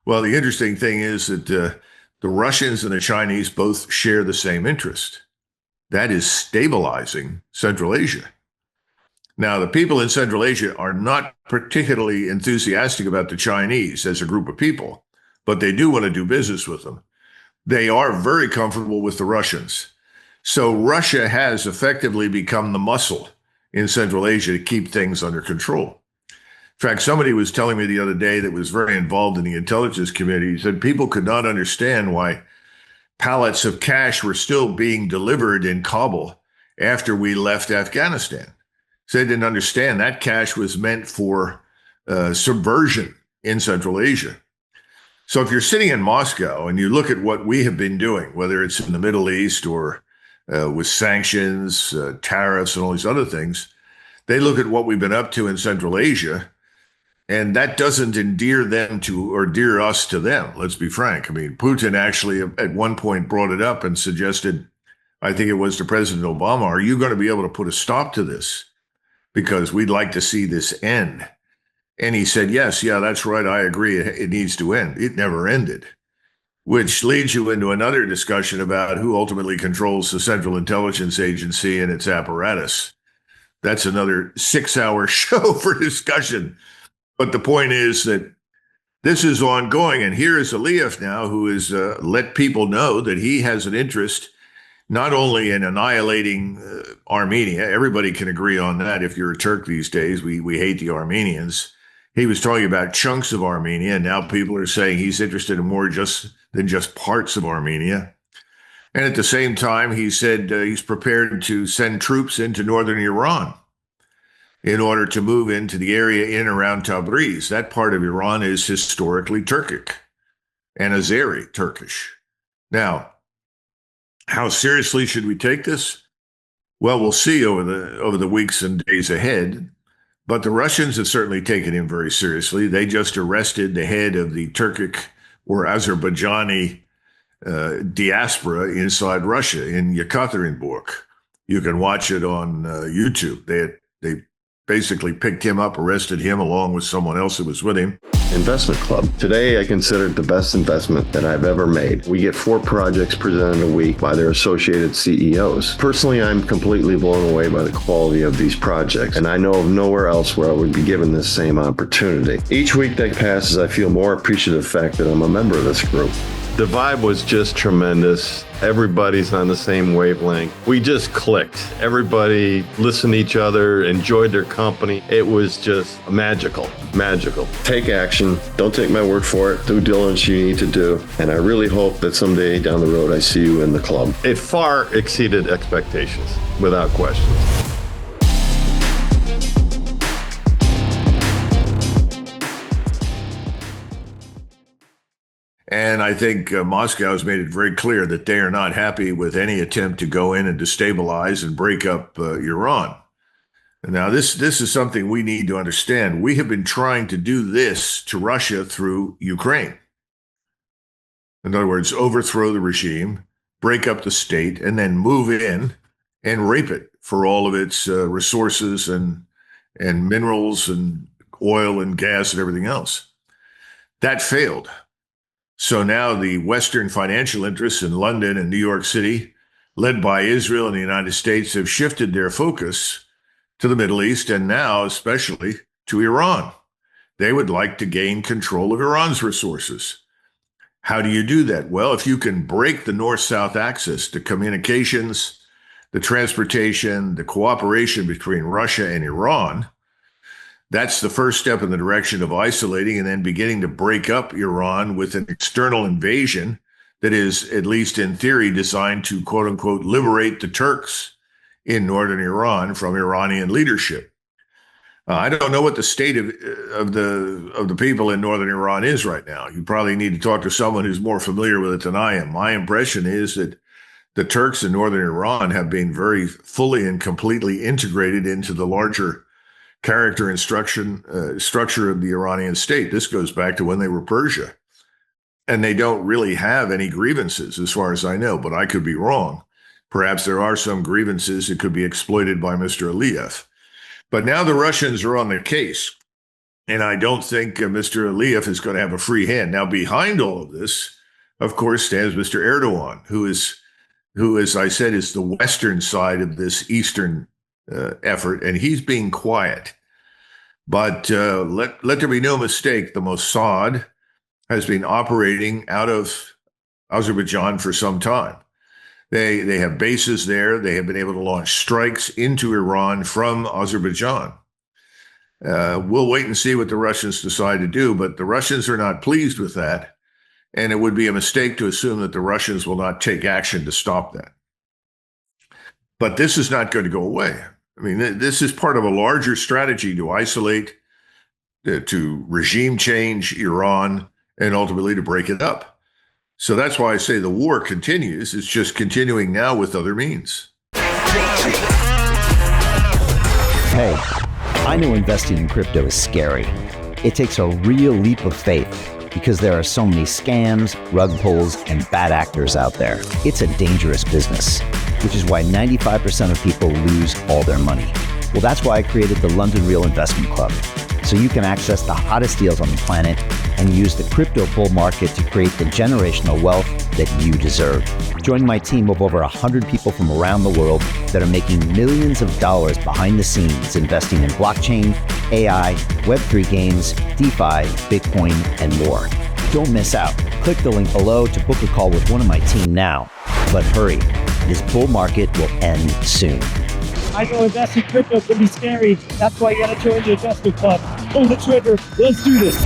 Well, the interesting thing is that the Russians and the Chinese both share the same interest. That is stabilizing Central Asia. Now, the people in Central Asia are not particularly enthusiastic about the Chinese as a group of people, but they do want to do business with them. They are very comfortable with the Russians. So Russia has effectively become the muscle in Central Asia to keep things under control. In fact, somebody was telling me the other day that was very involved in the intelligence community. He said people could not understand why pallets of cash were still being delivered in Kabul after we left Afghanistan. So they didn't understand that cash was meant for subversion in Central Asia. So if you're sitting in Moscow and you look at what we have been doing, whether it's in the Middle East or with sanctions, tariffs, and all these other things, they look at what we've been up to in Central Asia, and that doesn't endear them to, or endear us to them. Let's be frank. I mean, Putin actually at one point brought it up and suggested, I think it was to President Obama, are you going to be able to put a stop to this? Because we'd like to see this end. And he said, yes, yeah, that's right. I agree. It needs to end. It never ended, which leads you into another discussion about who ultimately controls the Central Intelligence Agency and its apparatus. That's another 6-hour show for discussion. But the point is that this is ongoing. And here is Aliyev now, who has let people know that he has an interest not only in annihilating Armenia. Everybody can agree on that. If you're a Turk these days, we hate the Armenians. He was talking about chunks of Armenia, and now people are saying he's interested in more than just parts of Armenia. And at the same time, he said he's prepared to send troops into northern Iran in order to move into the area in and around Tabriz. That part of Iran is historically Turkic and Azeri Turkish. Now, how seriously should we take this? Well, we'll see over the weeks and days ahead. But the Russians have certainly taken him very seriously. They just arrested the head of the Turkic or Azerbaijani diaspora inside Russia in Yekaterinburg. You can watch it on YouTube. They basically picked him up, arrested him along with someone else who was with him. Investment Club. Today, I consider it the best investment that I've ever made. We get 4 projects presented a week by their associated CEOs. Personally, I'm completely blown away by the quality of these projects, and I know of nowhere else where I would be given this same opportunity. Each week that passes, I feel more appreciative of the fact that I'm a member of this group. The vibe was just tremendous. Everybody's on the same wavelength. We just clicked. Everybody listened to each other, enjoyed their company. It was just magical, magical. Take action. Don't take my word for it. Due diligence you need to do. And I really hope that someday down the road I see you in the club. It far exceeded expectations, without question. And I think Moscow has made it very clear that they are not happy with any attempt to go in and destabilize and break up Iran. Now, this is something we need to understand. We have been trying to do this to Russia through Ukraine. In other words, overthrow the regime, break up the state, and then move in and rape it for all of its resources and minerals and oil and gas and everything else. That failed. So now the Western financial interests in London and New York City, led by Israel and the United States, have shifted their focus to the Middle East and now especially to Iran. They would like to gain control of Iran's resources. How do you do that? Well, if you can break the north-south axis, the communications, the transportation, the cooperation between Russia and Iran, that's the first step in the direction of isolating and then beginning to break up Iran with an external invasion that is, at least in theory, designed to, quote unquote, liberate the Turks in northern Iran from Iranian leadership. I don't know what the state of the people in northern Iran is right now. You probably need to talk to someone who's more familiar with it than I am. My impression is that the Turks in northern Iran have been very fully and completely integrated into the larger character and structure of the Iranian state. This goes back to when they were Persia. And they don't really have any grievances, as far as I know, but I could be wrong. Perhaps there are some grievances that could be exploited by Mr. Aliyev. But now the Russians are on their case. And I don't think Mr. Aliyev is going to have a free hand. Now, behind all of this, of course, stands Mr. Erdogan, who, as I said, is the Western side of this Eastern effort, and he's being quiet. But let there be no mistake, the Mossad has been operating out of Azerbaijan for some time. They have bases there. They have been able to launch strikes into Iran from Azerbaijan. We'll wait and see what the Russians decide to do, but the Russians are not pleased with that. And it would be a mistake to assume that the Russians will not take action to stop that. But this is not going to go away. I mean, this is part of a larger strategy to isolate, to regime change Iran, and ultimately to break it up. So that's why I say the war continues. It's just continuing now with other means. Hey, I know investing in crypto is scary. It takes a real leap of faith because there are so many scams, rug pulls, and bad actors out there. It's a dangerous business, which is why 95% of people lose all their money. Well, that's why I created the London Real Investment Club, so you can access the hottest deals on the planet and use the crypto bull market to create the generational wealth that you deserve. Join my team of over 100 people from around the world that are making millions of dollars behind the scenes investing in blockchain, AI, Web3 games, DeFi, Bitcoin, and more. Don't miss out. Click the link below to book a call with one of my team now. But hurry, this bull market will end soon. I know investing in crypto can be scary. That's why you gotta join the investment club. Pull the trigger. Let's do this.